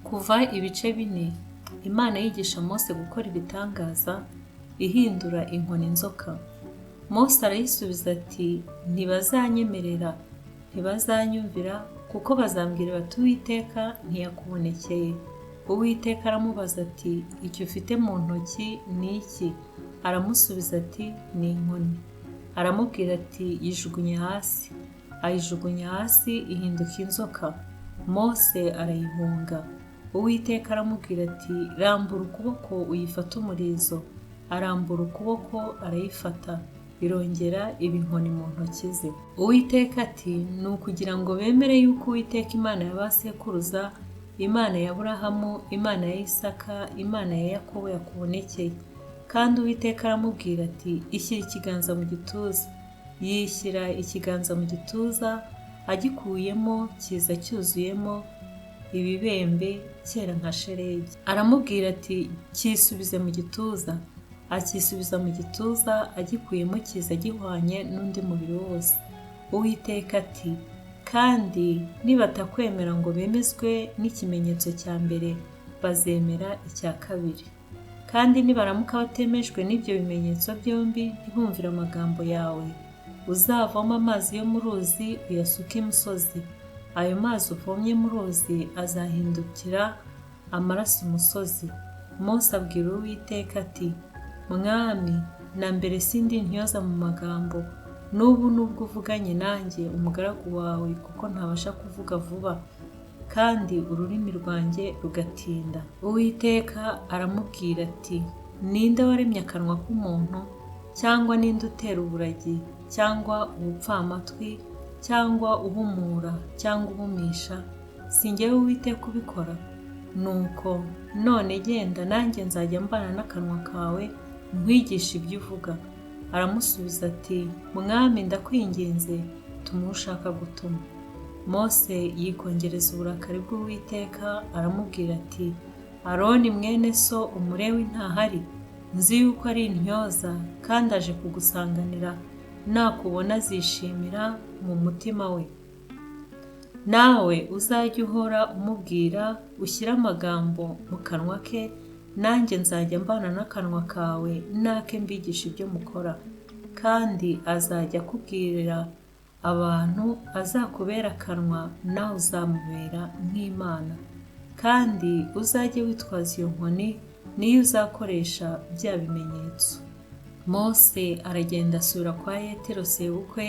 Kuva ibice 4. Imana yigisha Mose gukora ibitangaza, ihindura inkoni inzoka. Mose arayisubiza ati, ntibazanyemerera, ntibazanyumvira, kuko bazambwira bati Uwiteka ntiyakubonekeye. Uwiteka aramubaza ati, icyo ufite mu ntoki ni iki? Aramusubiza ati, ni inkoni. Aramubwira ati, yijugunye hasi. Ayijugunya hasi ihinduka inzoka. Mose arayihunga. Uwiteka aramubwira ati, rambura ukuboko uyifate umurizo. Arambura ukuboko arayifata, irongera iba inkoni mu ntoki ze. Uwiteka ati, ni ukugira ngo bemere yuko Uwiteka Imana ya ba sekuruza, Imana ya Aburahamu, Imana ya Isaka, Imana ya Yakobo yakubonekeye. Kandi Uwiteka aramubwira ati, ishyira ikiganza mu gituza. Yishyira ikiganza mu gituza, agikuyemo kiza cyuzuyemo ibibembe cyera nka shelegi. Aramubwira ati, cyisubize mu gituza. Akisubiza mu gituza, agikuyemo kiza gihwanye n'undi mubiri wose. Uwiteka ati, kandi nibatakwemera ngo bemezwe n'ikimenyetso cya mbere, bazemera icya kabiri. Kandi nibaramuka batemejwe n'ibyo bimenyetso byombi, ntibumvire amagambo yawe, uzavoma amazi yo mu ruzi uyasuke imusozi. Ayo mazi uvomye mu ruzi azahindukira amaraso umusozi. Mose abwira Uwiteka ati, Mwami, na mbere sindi ntyoza mu magambo, n'ubu nubwo uvuganye nanjye umugaragu wawe, kuko ntabasha kuvuga vuba, kandi ururimi rwanjye rugatinda. Uwiteka aramubwira ati, ninde waremye akanwa k'umuntu, cyangwa ninde utera uburagi, cyangwa ubupfamatwi, cyangwa uhumura, cyangwa uhumisha? Si njyewe Uwiteka ubikora? Nuko none genda, nanjye nzajya mbana n'akanwa kawe, nkwigisha ibyo uvuga. Aramusubiza ati, Mwami, ndakwinginze, tuma uwo ushaka gutuma. Mose yikongereza uburakari bw'Uwiteka, aramubwira ati, Aroni mwene so umulewi ntahari? Nzi yuko ari intyoza, kandi aje kugusanganira, nakubona azishimira mu mutima we. Nawe uzajya uhora umubwira, ushyire amagambo mu kanwa ke, nanjye nzajya mbana n'akanwa kawe, nake mbigisha ibyo mukora. Kandi azajya akubwirira abantu, azakubera akanwa, nawe uzamubera nk'Imana. Kandi uzajye witwaza iyo nkoni, niyo uzakoresha bya bimenyetso. Mose aragenda asubira kwa Yetiro sebukwe,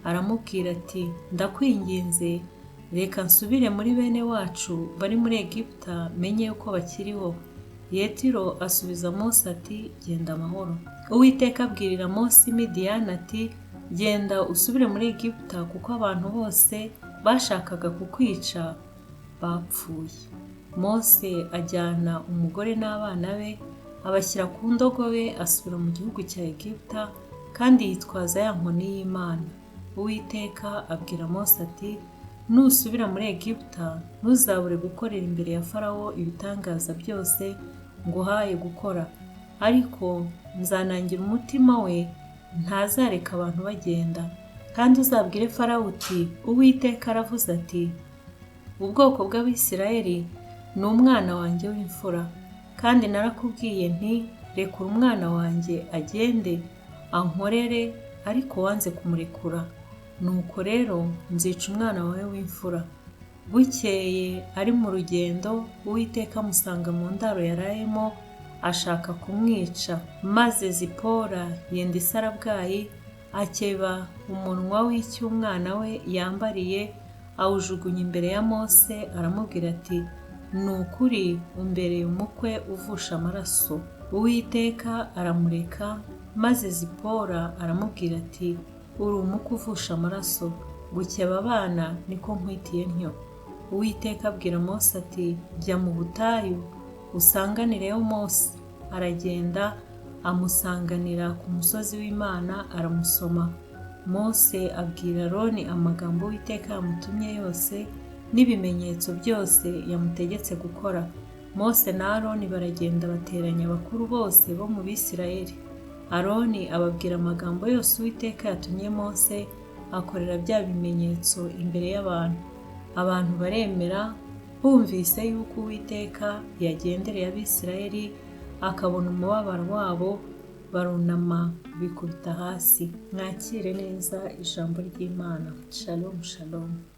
aramubwira ati, ndakwinginze, reka nsubire muri bene wacu bari muri Egiputa, menye yuko bakiriho. Yetiro asubiza Mose ati, genda amahoro. Uwiteka abwirira Mose i Midiyani ati, genda usubire muri Egiputa, kuko abantu bose bashakaga kukwica bapfuye. Mose ajyana umugore n'abana be, abashyira ku ndogobe, asubira mu gihugu cya Egiputa, kandi yitwaza ya nkoni y'Imana. Uwiteka abwira Mose ati, nusubira muri Egiputa, ntuzabure gukorera imbere ya Farawo ibitangaza byose nguhaye gukora, ariko nzanangira umutima we, ntazareka abantu bagenda. Kandi uzabwire Farawo uti, Uwiteka aravuze ati, ubwoko bw'Abisirayeli ni umwana wanjye w'imfura, kandi narakubwiye nti, rekura umwana wanjye agende ankorere, ariko wanze kumurekura. Nuko rero nzica umwana wawe w'imfura. Bukeye ari mu rugendo, Uwiteka amusanga mu ndaro yarayemo, ashaka kumwica. Maze Zipora yenda isarabwayi, akeba umunwa w'icy'umwana we yambariye, awujugunya imbere ya Mose, aramubwira ati, ni ukuri umbereye umukwe uvusha amaraso. Uwiteka aramureka, maze Zipora aramubwira ati, uri umukwe uvusha amaraso, gukeba abana niko nkwitiye ntyo. Uwiteka abwira Mose ati, jya mu butayu usanganireyo Mose. Aragenda amusanganira ku musozi w'Imana, aramusoma. Mose abwira Aroni amagambo Uwiteka yamutumye yose, n'ibimenyetso byose yamutegetse gukora. Mose na Aroni baragenda bateranya abakuru bose bo mu Bisirayeli. Aroni ababwira amagambo yose Uwiteka yatumye Mose, akorera bya bimenyetso imbere y'abantu. Abantu baremera, bumvise yuko Uwiteka yagendereye Abisirayeli akabona umubabaro wabo, barunama bikubita hasi. Mwakire neza ijambo ry'Imana. Shalom shalom.